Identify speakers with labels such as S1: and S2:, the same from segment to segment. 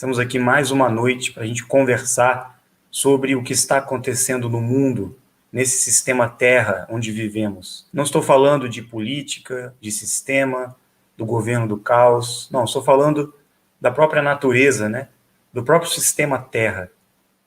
S1: Estamos aqui mais uma noite para a gente conversar sobre o que está acontecendo no mundo, nesse sistema Terra onde vivemos. Não estou falando de política, de sistema, do governo do caos. Não, estou falando da própria natureza, né? Do próprio sistema Terra.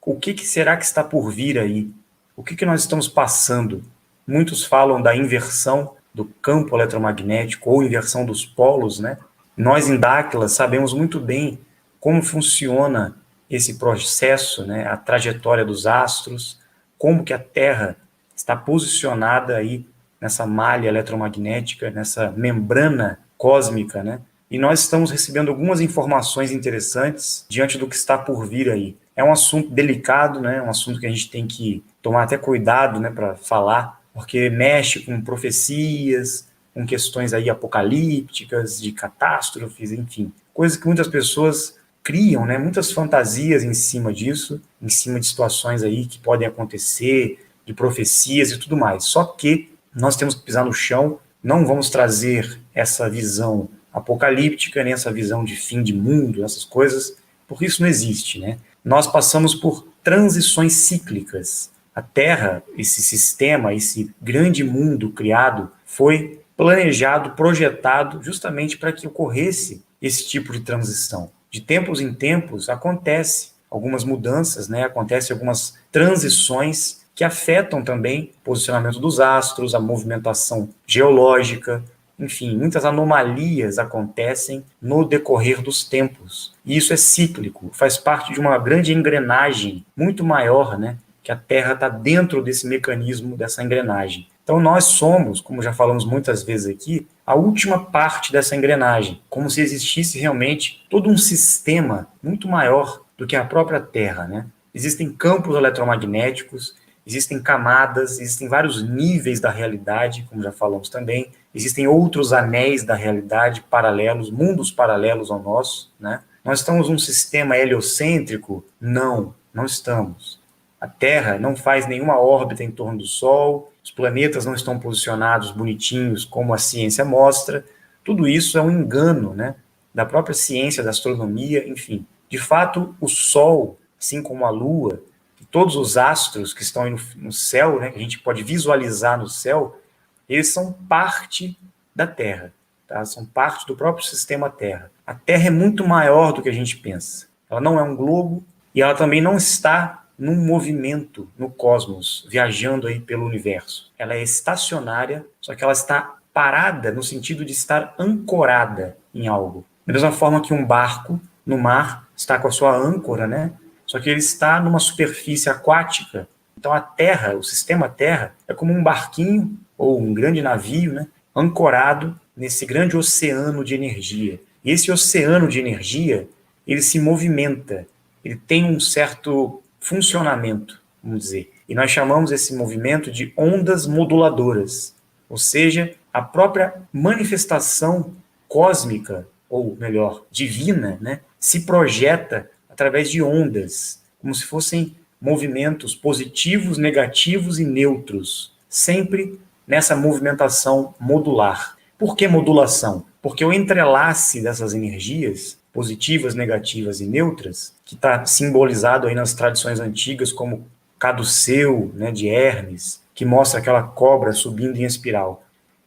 S1: O que será que está por vir aí? O que nós estamos passando? Muitos falam da inversão do campo eletromagnético ou inversão dos polos, né? Nós, em Dáquila, sabemos muito bem como funciona esse processo, né? A trajetória dos astros, como que a Terra está posicionada aí nessa malha eletromagnética, nessa membrana cósmica, né? E nós estamos recebendo algumas informações interessantes diante do que está por vir aí. É um assunto delicado, né? Um assunto que a gente tem que tomar até cuidado, né, para falar, porque mexe com profecias, com questões aí apocalípticas, de catástrofes, enfim. Coisas que muitas pessoas criam, né, muitas fantasias em cima disso, em cima de situações aí que podem acontecer, de profecias e tudo mais. Só que nós temos que pisar no chão, não vamos trazer essa visão apocalíptica, nem essa visão de fim de mundo, essas coisas, porque isso não existe, né? Nós passamos por transições cíclicas. A Terra, esse sistema, esse grande mundo criado, foi planejado, projetado justamente para que ocorresse esse tipo de transição. De tempos em tempos acontece algumas mudanças, né? Acontecem algumas transições que afetam também o posicionamento dos astros, a movimentação geológica, enfim, muitas anomalias acontecem no decorrer dos tempos. E isso é cíclico, faz parte de uma grande engrenagem muito maior, né? Que a Terra está dentro desse mecanismo, dessa engrenagem. Então nós somos, como já falamos muitas vezes aqui, a última parte dessa engrenagem, como se existisse realmente todo um sistema muito maior do que a própria Terra, né? Existem campos eletromagnéticos, existem camadas, existem vários níveis da realidade, como já falamos também, existem outros anéis da realidade paralelos, mundos paralelos ao nosso, né? Nós estamos num sistema heliocêntrico? Não, não estamos. A Terra não faz nenhuma órbita em torno do Sol, os planetas não estão posicionados bonitinhos como a ciência mostra. Tudo isso é um engano, né, da própria ciência, da astronomia, enfim. De fato, o Sol, assim como a Lua, e todos os astros que estão aí no céu, né, que a gente pode visualizar no céu, eles são parte da Terra, tá? São parte do próprio sistema Terra. A Terra é muito maior do que a gente pensa. Ela não é um globo e ela também não está num movimento no cosmos, viajando aí pelo universo. Ela é estacionária, só que ela está parada no sentido de estar ancorada em algo. Da mesma forma que um barco no mar está com a sua âncora, né? Só que ele está numa superfície aquática. Então a Terra, o sistema Terra, é como um barquinho ou um grande navio, né? Ancorado nesse grande oceano de energia. E esse oceano de energia, ele se movimenta, ele tem um certo funcionamento, vamos dizer. E nós chamamos esse movimento de ondas moduladoras, ou seja, a própria manifestação cósmica, ou melhor, divina, né, se projeta através de ondas, como se fossem movimentos positivos, negativos e neutros, sempre nessa movimentação modular. Por que modulação? Porque o entrelace dessas energias, positivas, negativas e neutras, que está simbolizado aí nas tradições antigas como caduceu, né, de Hermes, que mostra aquela cobra subindo em espiral.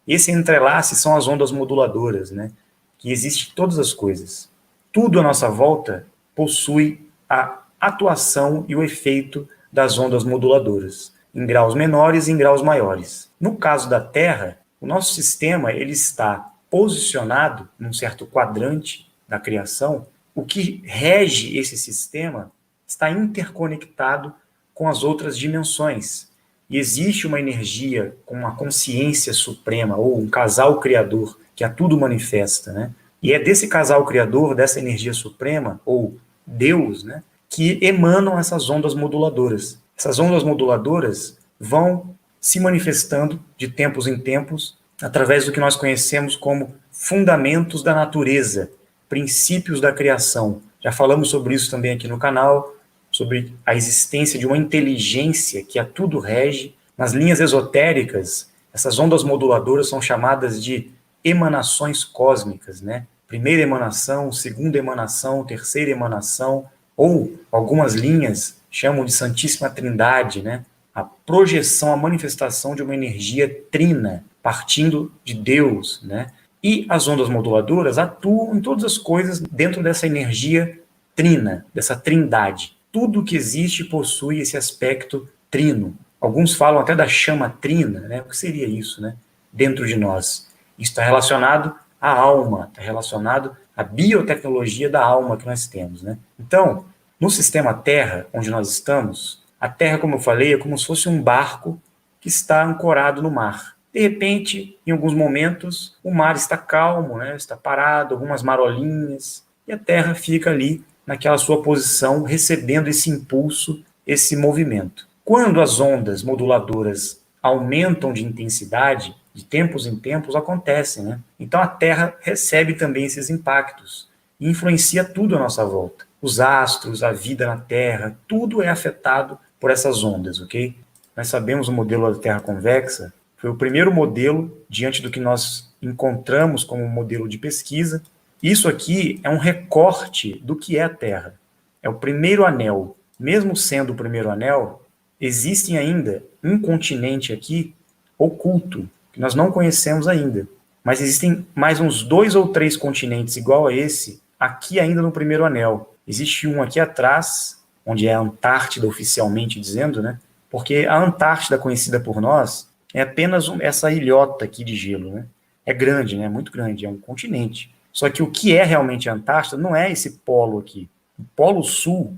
S1: Esse entrelace são as ondas moduladoras, né, que existem em todas as coisas. Tudo à nossa volta possui a atuação e o efeito das ondas moduladoras, em graus menores e em graus maiores. No caso da Terra, o nosso sistema ele está posicionado num certo quadrante da criação. O que rege esse sistema está interconectado com as outras dimensões. E existe uma energia com uma consciência suprema, ou um casal criador, que a tudo manifesta, né? E é desse casal criador, dessa energia suprema, ou Deus, né, que emanam essas ondas moduladoras. Essas ondas moduladoras vão se manifestando de tempos em tempos através do que nós conhecemos como fundamentos da natureza, princípios da criação. Já falamos sobre isso também aqui no canal, sobre a existência de uma inteligência que a tudo rege. Nas linhas esotéricas, essas ondas moduladoras são chamadas de emanações cósmicas, né? primeira emanação, segunda emanação, terceira emanação, ou algumas linhas chamam de Santíssima Trindade, né? A projeção, a manifestação de uma energia trina, partindo de Deus, né? E as ondas moduladoras atuam em todas as coisas dentro dessa energia trina, dessa trindade. Tudo que existe possui esse aspecto trino. Alguns falam até da chama trina, né? O que seria isso, né? Dentro de nós. Isso está relacionado à alma, está relacionado à biotecnologia da alma que nós temos, né? Então, no sistema Terra, onde nós estamos, a Terra, como eu falei, é como se fosse um barco que está ancorado no mar. De repente, em alguns momentos, o mar está calmo, né? Está parado, algumas marolinhas, e a Terra fica ali naquela sua posição, recebendo esse impulso, esse movimento. Quando as ondas moduladoras aumentam de intensidade, de tempos em tempos, acontecem, né? Então a Terra recebe também esses impactos e influencia tudo à nossa volta. Os astros, a vida na Terra, tudo é afetado por essas ondas, ok? Nós sabemos o modelo da Terra convexa, foi o primeiro modelo diante do que nós encontramos como modelo de pesquisa. Isso aqui é um recorte do que é a Terra. É o primeiro anel. Mesmo sendo o primeiro anel, existem ainda um continente aqui oculto, que nós não conhecemos ainda. Mas existem mais uns 2 ou 3 continentes igual a esse, aqui ainda no primeiro anel. Existe um aqui atrás, onde é a Antártida oficialmente dizendo, né? Porque a Antártida conhecida por nós é apenas essa ilhota aqui de gelo, né? É grande, né? Muito grande, é um continente. Só que o que é realmente a Antártida não é esse polo aqui. O Polo Sul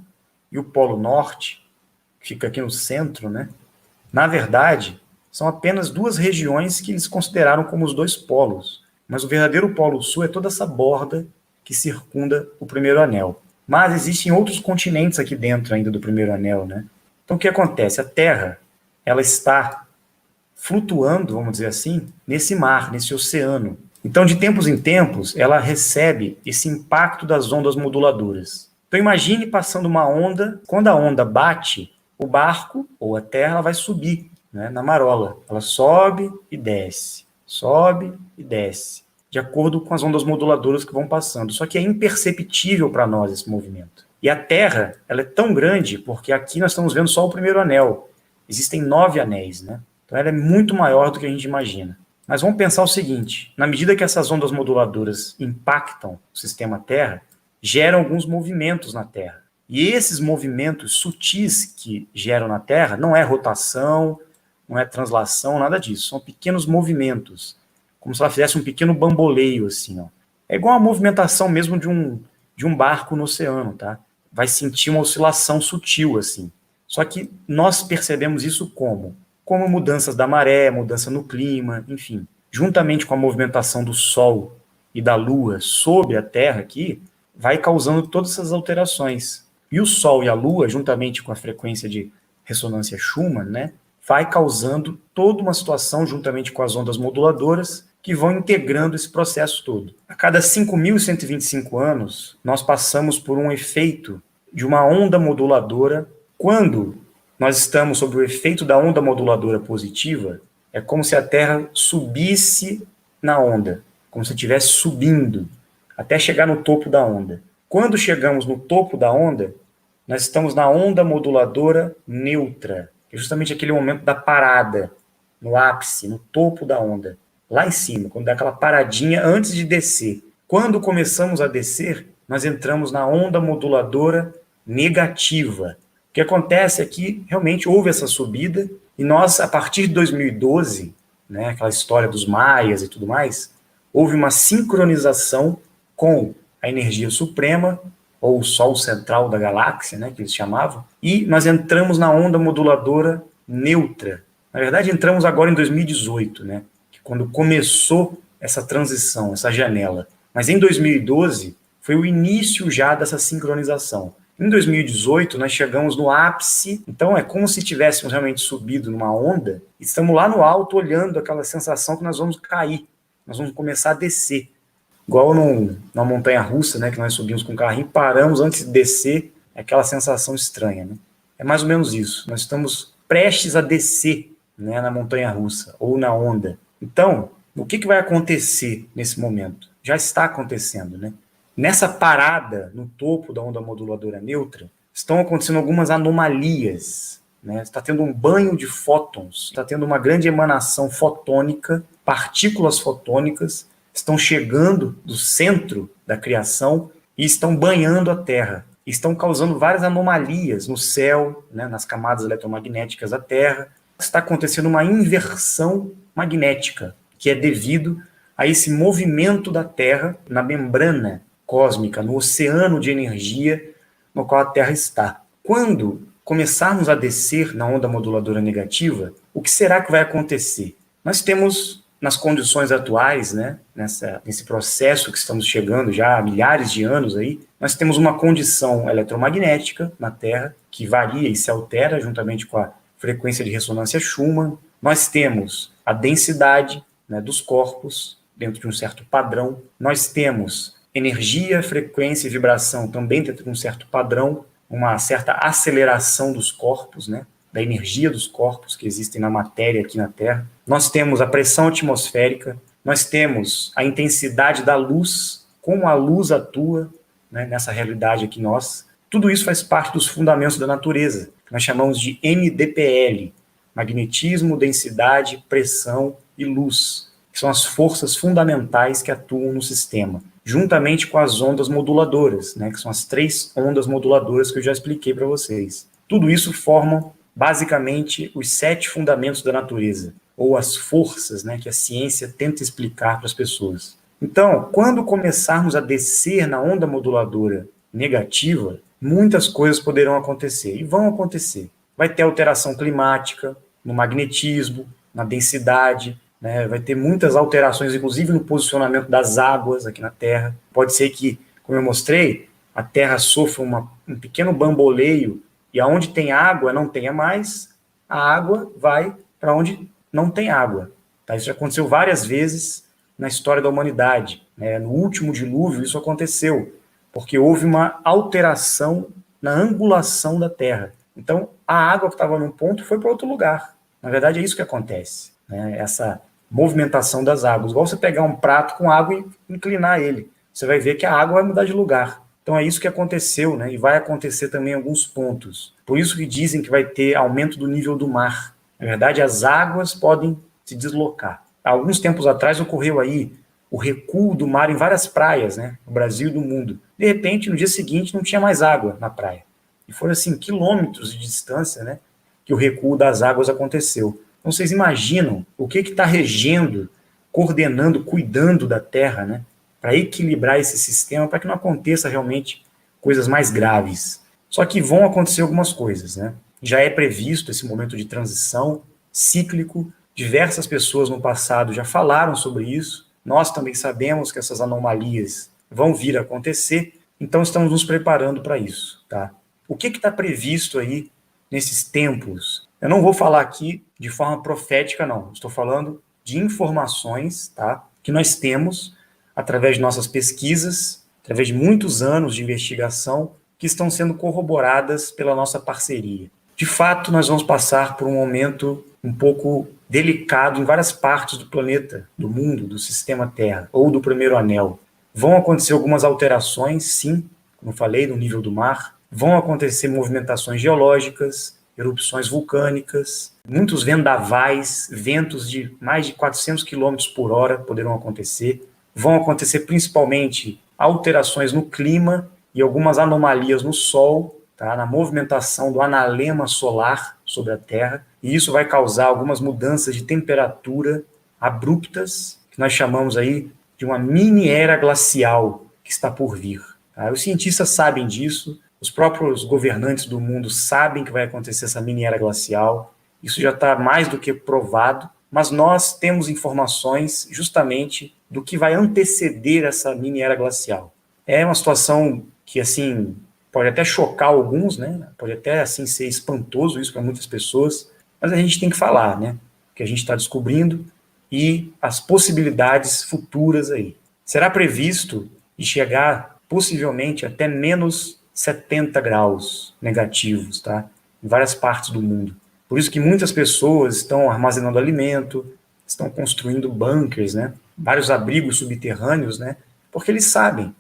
S1: e o Polo Norte, que fica aqui no centro, né? Na verdade, são apenas 2 regiões que eles consideraram como os 2 polos. Mas o verdadeiro Polo Sul é toda essa borda que circunda o primeiro anel. Mas existem outros continentes aqui dentro ainda do primeiro anel, né? Então o que acontece? A Terra, ela está flutuando, vamos dizer assim, nesse mar, nesse oceano. Então, de tempos em tempos, ela recebe esse impacto das ondas moduladoras. Então, imagine passando uma onda, quando a onda bate, o barco ou a terra ela vai subir, né, na marola. Ela sobe e desce, de acordo com as ondas moduladoras que vão passando. Só que é imperceptível para nós esse movimento. E a Terra, ela é tão grande, porque aqui nós estamos vendo só o primeiro anel. Existem 9 anéis, né? Então ela é muito maior do que a gente imagina. Mas vamos pensar o seguinte, na medida que essas ondas moduladoras impactam o sistema Terra, geram alguns movimentos na Terra. E esses movimentos sutis que geram na Terra não é rotação, não é translação, nada disso. São pequenos movimentos, como se ela fizesse um pequeno bamboleio, assim, ó. É igual a movimentação mesmo de um barco no oceano, tá? Vai sentir uma oscilação sutil, assim. Só que nós percebemos isso como mudanças da maré, mudança no clima, enfim. Juntamente com a movimentação do Sol e da Lua sobre a Terra aqui, vai causando todas essas alterações. E o Sol e a Lua, juntamente com a frequência de ressonância Schumann, né, vai causando toda uma situação, juntamente com as ondas moduladoras, que vão integrando esse processo todo. A cada 5.125 anos, nós passamos por um efeito de uma onda moduladora. Quando nós estamos sob o efeito da onda moduladora positiva, é como se a Terra subisse na onda, como se estivesse subindo, até chegar no topo da onda. Quando chegamos no topo da onda, nós estamos na onda moduladora neutra, que é justamente aquele momento da parada, no ápice, no topo da onda, lá em cima, quando dá aquela paradinha antes de descer. Quando começamos a descer, nós entramos na onda moduladora negativa. O que acontece é que realmente houve essa subida e nós, a partir de 2012, né, aquela história dos maias e tudo mais, houve uma sincronização com a energia suprema, ou o Sol central da galáxia, né, que eles chamavam, e nós entramos na onda moduladora neutra. Na verdade, entramos agora em 2018, né, quando começou essa transição, essa janela. Mas em 2012 foi o início já dessa sincronização. Em 2018, nós chegamos no ápice, então é como se tivéssemos realmente subido numa onda, e estamos lá no alto olhando aquela sensação que nós vamos cair, nós vamos começar a descer. Igual numa montanha-russa, né, que nós subimos com o carrinho, paramos antes de descer, é aquela sensação estranha, né? É mais ou menos isso, nós estamos prestes a descer, né, na montanha-russa, ou na onda. Então, O que vai acontecer nesse momento? Já está acontecendo, né? Nessa parada no topo da onda moduladora neutra, estão acontecendo algumas anomalias, né? Está tendo um banho de fótons, está tendo uma grande emanação fotônica, partículas fotônicas estão chegando do centro da criação e estão banhando a Terra. Estão causando várias anomalias no céu, né, nas camadas eletromagnéticas da Terra. Está acontecendo uma inversão magnética, que é devido a esse movimento da Terra na membrana cósmica, no oceano de energia no qual a Terra está. Quando começarmos a descer na onda moduladora negativa, o que será que vai acontecer? Nós temos, nas condições atuais, né, nesse processo que estamos chegando já há milhares de anos aí, nós temos uma condição eletromagnética na Terra que varia e se altera juntamente com a frequência de ressonância Schumann. Nós temos a densidade, né, dos corpos dentro de um certo padrão. Nós temos energia, frequência e vibração também dentro de um certo padrão, uma certa aceleração dos corpos, né, da energia dos corpos que existem na matéria aqui na Terra. Nós temos a pressão atmosférica, nós temos a intensidade da luz, como a luz atua, né, nessa realidade aqui nossa. Tudo isso faz parte dos fundamentos da natureza, que nós chamamos de MDPL, magnetismo, densidade, pressão e luz, que são as forças fundamentais que atuam no sistema, juntamente com as ondas moduladoras, né, que são as 3 ondas moduladoras que eu já expliquei para vocês. Tudo isso formam, basicamente, os 7 fundamentos da natureza, ou as forças, né, que a ciência tenta explicar para as pessoas. Então, quando começarmos a descer na onda moduladora negativa, muitas coisas poderão acontecer, e vão acontecer. Vai ter alteração climática, no magnetismo, na densidade, né? Vai ter muitas alterações, inclusive no posicionamento das águas aqui na Terra. Pode ser que, como eu mostrei, a Terra sofra um pequeno bamboleio e aonde tem água não tenha mais, a água vai para onde não tem água. Tá? Isso já aconteceu várias vezes na história da humanidade. Né? No último dilúvio isso aconteceu, porque houve uma alteração na angulação da Terra. Então, a água que estava num ponto foi para outro lugar. Na verdade, é isso que acontece, né? Essa movimentação das águas. Igual você pegar um prato com água e inclinar ele. Você vai ver que a água vai mudar de lugar. Então, é isso que aconteceu, né? E vai acontecer também em alguns pontos. Por isso que dizem que vai ter aumento do nível do mar. Na verdade, as águas podem se deslocar. Há alguns tempos atrás ocorreu aí o recuo do mar em várias praias, né? No Brasil e no mundo. De repente, no dia seguinte, não tinha mais água na praia. E foram, assim, quilômetros de distância, né, que o recuo das águas aconteceu. Então, vocês imaginam o que está regendo, coordenando, cuidando da Terra, né, para equilibrar esse sistema, para que não aconteça realmente coisas mais graves. Só que vão acontecer algumas coisas, né? Já é previsto esse momento de transição cíclico. Diversas pessoas no passado já falaram sobre isso. Nós também sabemos que essas anomalias vão vir a acontecer, então estamos nos preparando para isso, tá? O que está previsto aí nesses tempos? Eu não vou falar aqui de forma profética, não. Estou falando de informações, tá, que nós temos através de nossas pesquisas, através de muitos anos de investigação, que estão sendo corroboradas pela nossa parceria. De fato, nós vamos passar por um momento um pouco delicado em várias partes do planeta, do mundo, do sistema Terra, ou do primeiro anel. Vão acontecer algumas alterações, sim, como falei, no nível do mar. Vão acontecer movimentações geológicas, erupções vulcânicas, muitos vendavais, ventos de mais de 400 km por hora poderão acontecer. Vão acontecer principalmente alterações no clima e algumas anomalias no Sol, tá? Na movimentação do analema solar sobre a Terra, e isso vai causar algumas mudanças de temperatura abruptas, que nós chamamos aí de uma mini era glacial que está por vir. Tá? Os cientistas sabem disso, os próprios governantes do mundo sabem que vai acontecer essa mini era glacial, isso já está mais do que provado, mas nós temos informações justamente do que vai anteceder essa mini era glacial. É uma situação que, assim, pode até chocar alguns, né? Pode até, assim, ser espantoso isso para muitas pessoas, mas a gente tem que falar, né? O que a gente está descobrindo e as possibilidades futuras aí. Será previsto de chegar, possivelmente, até menos 70 graus negativos, tá? Em várias partes do mundo. Por isso que muitas pessoas estão armazenando alimento, estão construindo bunkers, né? Vários abrigos subterrâneos, né? Porque eles sabem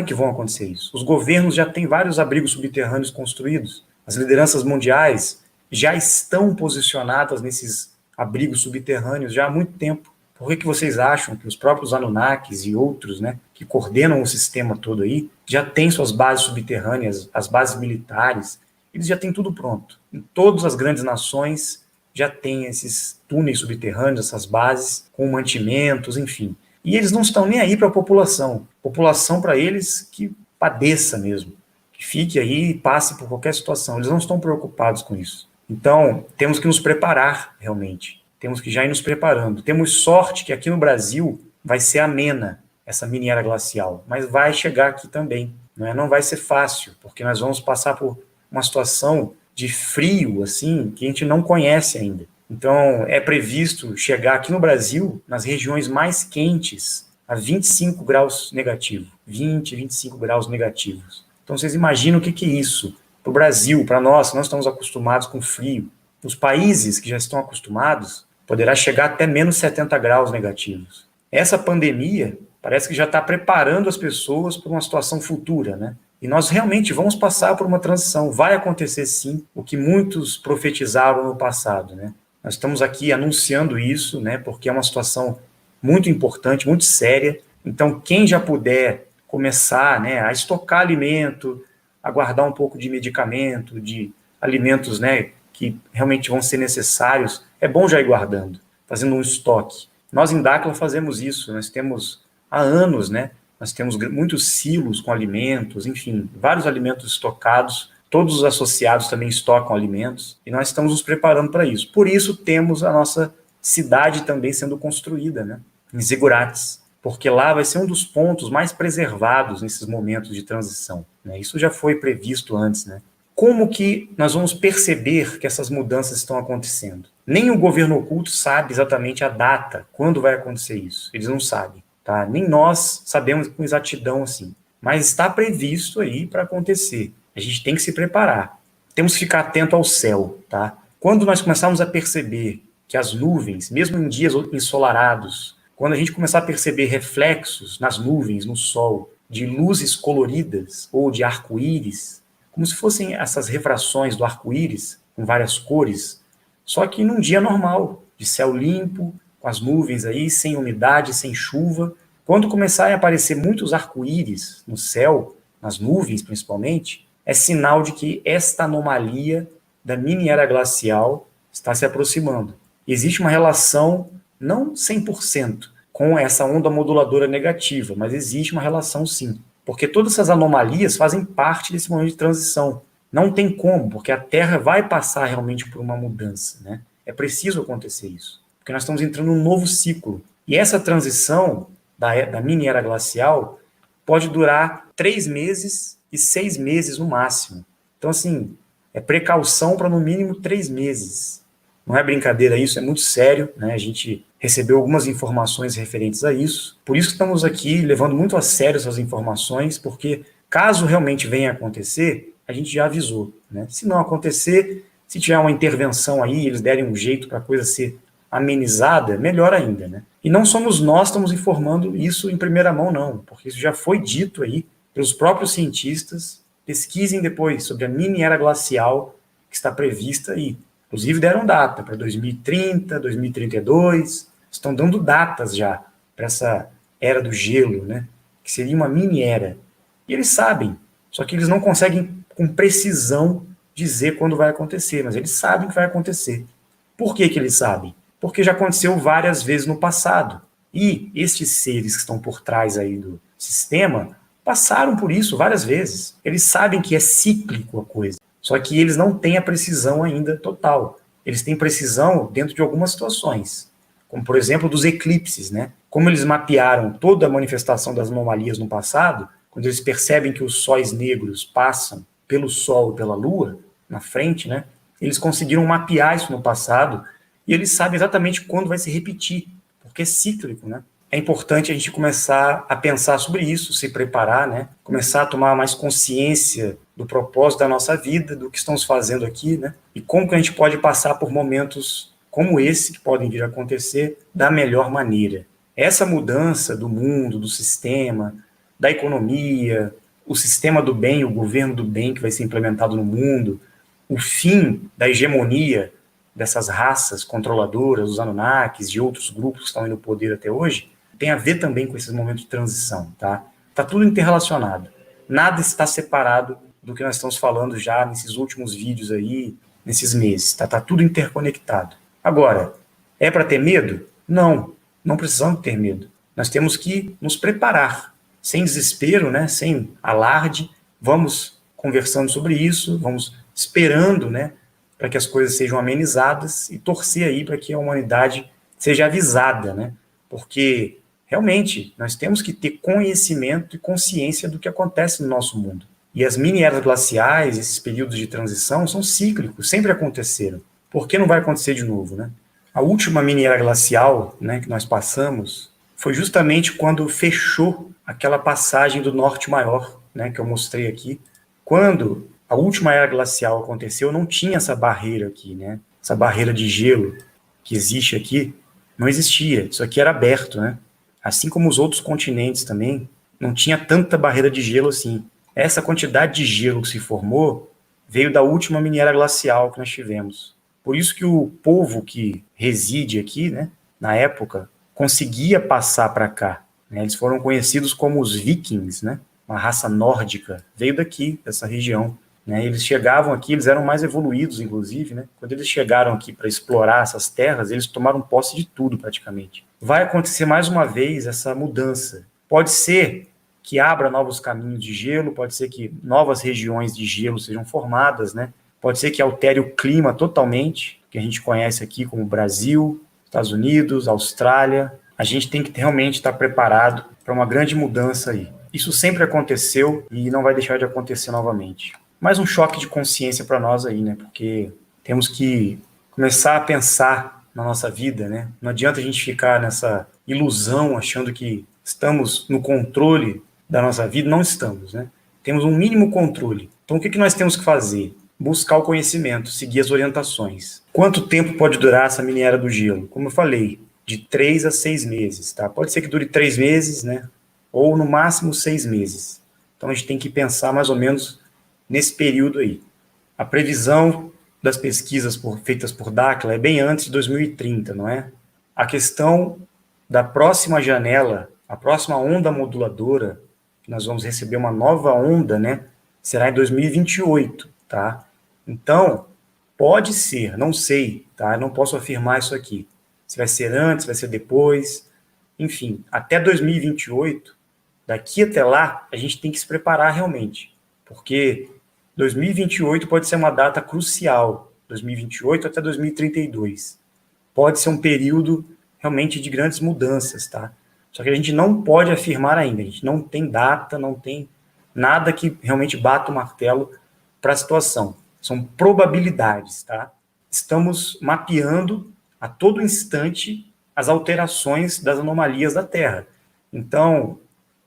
S1: que vão acontecer isso. Os governos já têm vários abrigos subterrâneos construídos. As lideranças mundiais já estão posicionadas nesses abrigos subterrâneos já há muito tempo. Por que vocês acham que os próprios Anunnakis e outros, né, que coordenam o sistema todo aí, já têm suas bases subterrâneas, as bases militares, eles já têm tudo pronto. Em todas as grandes nações já tem esses túneis subterrâneos, essas bases com mantimentos, enfim. E eles não estão nem aí para a população. População, para eles, que padeça mesmo, que fique aí e passe por qualquer situação. Eles não estão preocupados com isso. Então, temos que nos preparar, realmente. Temos que já ir nos preparando. Temos sorte que aqui no Brasil vai ser amena essa mini era glacial, mas vai chegar aqui também. Não vai ser fácil, porque nós vamos passar por uma situação de frio, assim, que a gente não conhece ainda. Então, é previsto chegar aqui no Brasil, nas regiões mais quentes, a 25 graus negativo. 20, 25 graus negativos. Então, vocês imaginam o que é isso? Para o Brasil, para nós estamos acostumados com frio. Os países que já estão acostumados, poderá chegar até menos 70 graus negativos. Essa pandemia parece que já está preparando as pessoas para uma situação futura, né? E nós realmente vamos passar por uma transição. Vai acontecer, sim, o que muitos profetizaram no passado, né? Nós estamos aqui anunciando isso, né? Porque é uma situação muito importante, muito séria. Então, quem já puder começar, né, a estocar alimento, a guardar um pouco de medicamento, de alimentos, né, que realmente vão ser necessários, é bom já ir guardando, fazendo um estoque. Nós em Dáquila fazemos isso, nós temos há anos, né, nós temos muitos silos com alimentos, enfim, vários alimentos estocados, todos os associados também estocam alimentos, e nós estamos nos preparando para isso. Por isso temos a nossa cidade também sendo construída, né, em Zigurates, porque lá vai ser um dos pontos mais preservados nesses momentos de transição, né? Isso já foi previsto antes, né? Como que nós vamos perceber que essas mudanças estão acontecendo? Nem o governo oculto sabe exatamente a data, quando vai acontecer isso. Eles não sabem, tá? Nem nós sabemos com exatidão assim. Mas está previsto aí para acontecer. A gente tem que se preparar. Temos que ficar atento ao céu, tá? Quando nós começarmos a perceber que as nuvens, mesmo em dias ensolarados, quando a gente começar a perceber reflexos nas nuvens, no sol, de luzes coloridas ou de arco-íris, como se fossem essas refrações do arco-íris, com várias cores, só que num dia normal, de céu limpo, com as nuvens aí, sem umidade, sem chuva. Quando começarem a aparecer muitos arco-íris no céu, nas nuvens principalmente, é sinal de que esta anomalia da mini era glacial está se aproximando. Existe uma relação, não 100%, com essa onda moduladora negativa, mas existe uma relação sim. Porque todas essas anomalias fazem parte desse momento de transição. Não tem como, porque a Terra vai passar realmente por uma mudança, né? É preciso acontecer isso, porque nós estamos entrando num novo ciclo. E essa transição da mini era glacial pode durar 3 meses e 6 meses no máximo. Então, assim, é precaução para no mínimo 3 meses. Não é brincadeira isso, é muito sério, né? A gente recebeu algumas informações referentes a isso. Por isso que estamos aqui levando muito a sério essas informações, porque caso realmente venha a acontecer, a gente já avisou, né? Se não acontecer, se tiver uma intervenção aí, eles derem um jeito para a coisa ser amenizada, melhor ainda, né? E não somos nós que estamos informando isso em primeira mão, não, porque isso já foi dito aí pelos próprios cientistas. Pesquisem depois sobre a mini era glacial que está prevista aí. Inclusive deram data para 2030, 2032, estão dando datas já para essa era do gelo, né? Que seria uma mini era. E eles sabem, só que eles não conseguem com precisão dizer quando vai acontecer, mas eles sabem que vai acontecer. Por que que eles sabem? Porque já aconteceu várias vezes no passado. E estes seres que estão por trás aí do sistema passaram por isso várias vezes. Eles sabem que é cíclico a coisa. Só que eles não têm a precisão ainda total. Eles têm precisão dentro de algumas situações, como, por exemplo, dos eclipses, né? Como eles mapearam toda a manifestação das anomalias no passado, quando eles percebem que os sóis negros passam pelo Sol e pela Lua, na frente, né? Eles conseguiram mapear isso no passado e eles sabem exatamente quando vai se repetir, porque é cíclico, né? É importante a gente começar a pensar sobre isso, se preparar, né? Começar a tomar mais consciência do propósito da nossa vida, do que estamos fazendo aqui, né? E como que a gente pode passar por momentos como esse que podem vir a acontecer da melhor maneira. Essa mudança do mundo, do sistema, da economia, o sistema do bem, o governo do bem que vai ser implementado no mundo, o fim da hegemonia dessas raças controladoras, os Anunnakis e outros grupos que estão aí no poder até hoje, tem a ver também com esses momentos de transição, tá? Está tudo interrelacionado. Nada está separado do que nós estamos falando já nesses últimos vídeos aí, nesses meses, tá? Tá tudo interconectado. Agora, é para ter medo? Não, não precisamos ter medo. Nós temos que nos preparar, sem desespero, né? Sem alarde, vamos conversando sobre isso, vamos esperando, né? Para que as coisas sejam amenizadas e torcer aí para que a humanidade seja avisada, né? Porque realmente nós temos que ter conhecimento e consciência do que acontece no nosso mundo. E as mini eras glaciais, esses períodos de transição, são cíclicos, sempre aconteceram. Por que não vai acontecer de novo, né? A última mini era glacial, né, que nós passamos foi justamente quando fechou aquela passagem do Norte Maior, né, que eu mostrei aqui. Quando a última era glacial aconteceu, não tinha essa barreira aqui, né? Essa barreira de gelo que existe aqui, não existia. Isso aqui era aberto, né? Assim como os outros continentes também, não tinha tanta barreira de gelo assim. Essa quantidade de gelo que se formou veio da última mini era glacial que nós tivemos. Por isso que o povo que reside aqui, né, na época, conseguia passar para cá, né? Eles foram conhecidos como os vikings, né? Uma raça nórdica, veio daqui, dessa região. Né? Eles chegavam aqui, eles eram mais evoluídos, inclusive, né? Quando eles chegaram aqui para explorar essas terras, eles tomaram posse de tudo, praticamente. Vai acontecer mais uma vez essa mudança. Pode ser que abra novos caminhos de gelo, pode ser que novas regiões de gelo sejam formadas, né? Pode ser que altere o clima totalmente, que a gente conhece aqui como Brasil, Estados Unidos, Austrália. A gente tem que realmente estar preparado para uma grande mudança aí. Isso sempre aconteceu e não vai deixar de acontecer novamente. Mais um choque de consciência para nós aí, né? Porque temos que começar a pensar na nossa vida, né? Não adianta a gente ficar nessa ilusão achando que estamos no controle da nossa vida. Não estamos, né? Temos um mínimo controle. Então, o que nós temos que fazer? Buscar o conhecimento, seguir as orientações. Quanto tempo pode durar essa mini era do gelo? Como eu falei, de 3 a 6 meses, tá? Pode ser que dure 3 meses, né? Ou no máximo 6 meses. Então, a gente tem que pensar mais ou menos nesse período aí. A previsão das pesquisas feitas por Dakhla é bem antes de 2030, não é? A questão da próxima janela, a próxima onda moduladora, que nós vamos receber uma nova onda, né? Será em 2028, tá? Então, pode ser, não sei, tá? Eu não posso afirmar isso aqui. Se vai ser antes, vai ser depois, enfim, até 2028, daqui até lá, a gente tem que se preparar realmente, porque 2028 pode ser uma data crucial, 2028 até 2032. Pode ser um período realmente de grandes mudanças, tá? Só que a gente não pode afirmar ainda, a gente não tem data, não tem nada que realmente bata o martelo para a situação. São probabilidades, tá? Estamos mapeando a todo instante as alterações das anomalias da Terra. Então,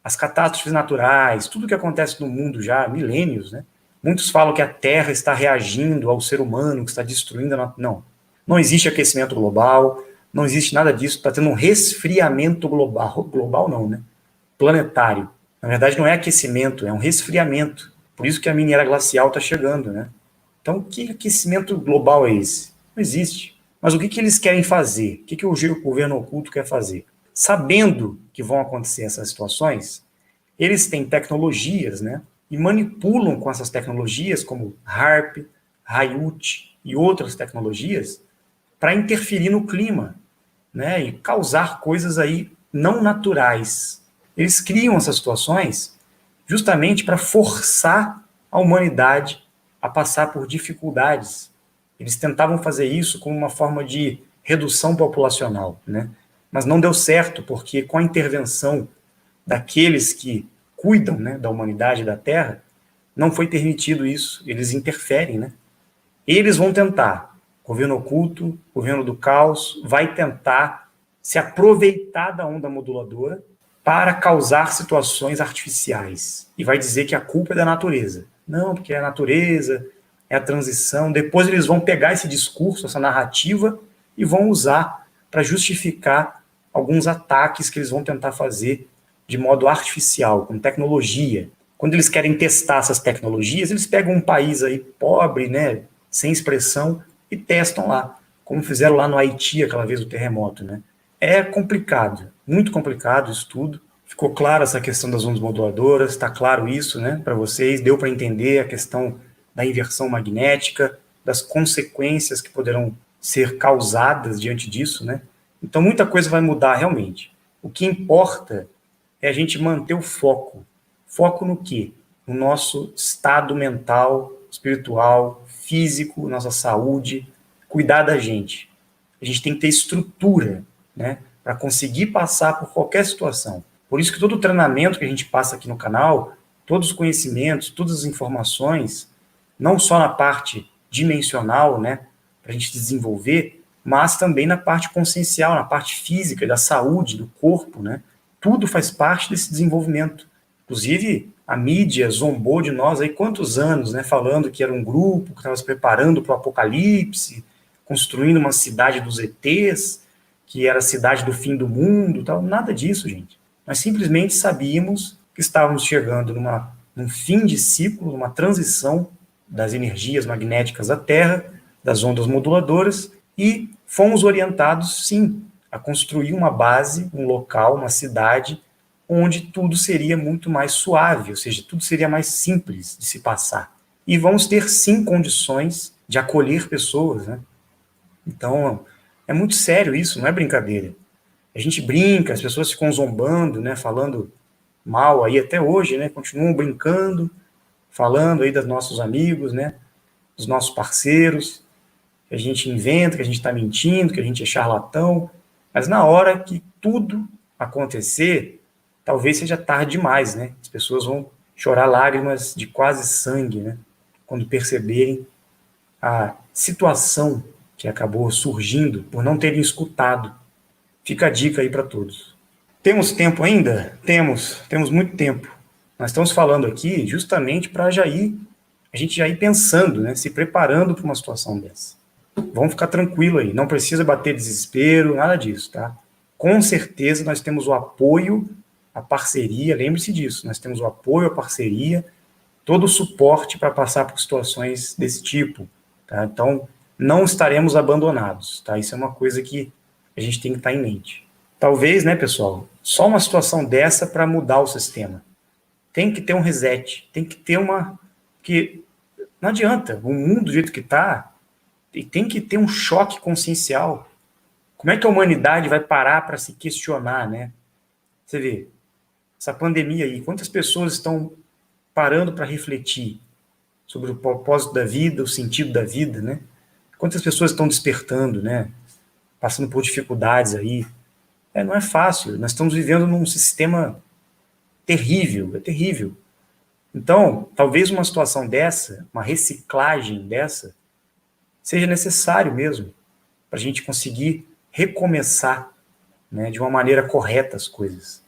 S1: as catástrofes naturais, tudo que acontece no mundo já há milênios, né? Muitos falam que a Terra está reagindo ao ser humano, que está destruindo a... Não, não existe aquecimento global, não existe nada disso, está tendo um resfriamento global. Global não, né? Planetário. Na verdade, não é aquecimento, é um resfriamento. Por isso que a mini era glacial está chegando, né? Então, que aquecimento global é esse? Não existe. Mas o que eles querem fazer? O que o governo oculto quer fazer? Sabendo que vão acontecer essas situações, eles têm tecnologias, né? E manipulam com essas tecnologias, como HAARP, Hayut e outras tecnologias, para interferir no clima, né? E causar coisas aí não naturais. Eles criam essas situações justamente para forçar a humanidade a passar por dificuldades. Eles tentavam fazer isso como uma forma de redução populacional, né? Mas não deu certo, porque com a intervenção daqueles que cuidam, né, da humanidade e da Terra, não foi permitido isso, eles interferem, né? Eles vão tentar, o governo oculto, o governo do caos, vai tentar se aproveitar da onda moduladora para causar situações artificiais. E vai dizer que a culpa é da natureza. Não, porque é a natureza, é a transição. Depois eles vão pegar esse discurso, essa narrativa, e vão usar para justificar alguns ataques que eles vão tentar fazer de modo artificial, com tecnologia. Quando eles querem testar essas tecnologias, eles pegam um país aí pobre, né, sem expressão, e testam lá, como fizeram lá no Haiti aquela vez do terremoto, né? É complicado, muito complicado isso tudo. Ficou claro essa questão das ondas moduladoras, está claro isso, né, para vocês, deu para entender a questão da inversão magnética, das consequências que poderão ser causadas diante disso, né? Então muita coisa vai mudar realmente. O que importa é a gente manter o foco. Foco no quê? No nosso estado mental, espiritual, físico, nossa saúde, cuidar da gente. A gente tem que ter estrutura, né, para conseguir passar por qualquer situação. Por isso que todo o treinamento que a gente passa aqui no canal, todos os conhecimentos, todas as informações, não só na parte dimensional, né, para a gente desenvolver, mas também na parte consciencial, na parte física, da saúde, do corpo, né? Tudo faz parte desse desenvolvimento. Inclusive, a mídia zombou de nós aí quantos anos, né, falando que era um grupo que estava se preparando para o apocalipse, construindo uma cidade dos ETs, que era a cidade do fim do mundo, tal. Nada disso, gente. Nós simplesmente sabíamos que estávamos chegando num fim de ciclo, numa transição das energias magnéticas da Terra, das ondas moduladoras, e fomos orientados, sim, a construir uma base, um local, uma cidade, onde tudo seria muito mais suave, ou seja, tudo seria mais simples de se passar. E vamos ter, sim, condições de acolher pessoas, né? Então, é muito sério isso, não é brincadeira. A gente brinca, as pessoas ficam zombando, né, falando mal aí até hoje, né, continuam brincando, falando aí dos nossos amigos, né, dos nossos parceiros, que a gente inventa, que a gente está mentindo, que a gente é charlatão, mas na hora que tudo acontecer, talvez seja tarde demais, né? As pessoas vão chorar lágrimas de quase sangue, né? Quando perceberem a situação que acabou surgindo por não terem escutado. Fica a dica aí para todos. Temos tempo ainda? Temos muito tempo. Nós estamos falando aqui justamente para a gente já ir pensando, né? Se preparando para uma situação dessa. Vamos ficar tranquilo aí, não precisa bater desespero, nada disso, tá? Com certeza nós temos o apoio, a parceria, lembre-se disso, nós temos o apoio, a parceria, todo o suporte para passar por situações desse tipo, tá? Então, não estaremos abandonados, tá? Isso é uma coisa que a gente tem que estar em mente. Talvez, né, pessoal, só uma situação dessa para mudar o sistema. Tem que ter um reset, tem que ter que não adianta, o mundo do jeito que está, e tem que ter um choque consciencial. Como é que a humanidade vai parar para se questionar, né? Você vê, essa pandemia aí, quantas pessoas estão parando para refletir sobre o propósito da vida, o sentido da vida, né? Quantas pessoas estão despertando, né? Passando por dificuldades aí. Não é fácil, nós estamos vivendo num sistema terrível, é terrível. Então, talvez uma situação dessa, uma reciclagem dessa, seja necessário mesmo, para a gente conseguir recomeçar, né, de uma maneira correta as coisas.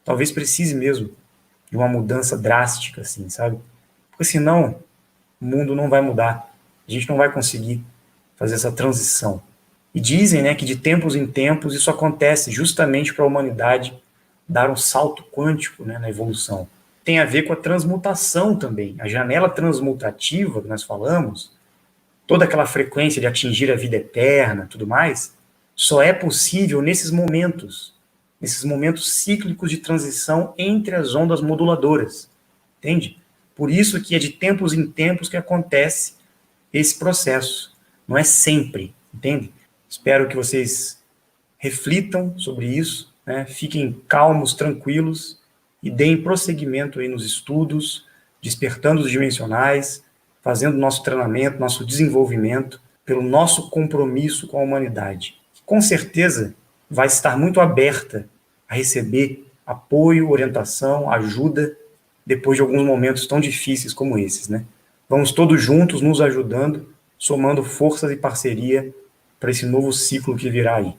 S1: Talvez precise mesmo de uma mudança drástica, assim, sabe? Porque senão o mundo não vai mudar. A gente não vai conseguir fazer essa transição. E dizem, né, que de tempos em tempos isso acontece justamente para a humanidade dar um salto quântico, né, na evolução. Tem a ver com a transmutação também. A janela transmutativa que nós falamos, toda aquela frequência de atingir a vida eterna, tudo mais, só é possível nesses momentos cíclicos de transição entre as ondas moduladoras, entende? Por isso que é de tempos em tempos que acontece esse processo, não é sempre, entende? Espero que vocês reflitam sobre isso, né? Fiquem calmos, tranquilos e deem prosseguimento aí nos estudos, despertando os dimensionais, fazendo nosso treinamento, nosso desenvolvimento, pelo nosso compromisso com a humanidade. Com certeza vai estar muito aberta a receber apoio, orientação, ajuda, depois de alguns momentos tão difíceis como esses, né? Vamos todos juntos nos ajudando, somando forças e parceria para esse novo ciclo que virá aí.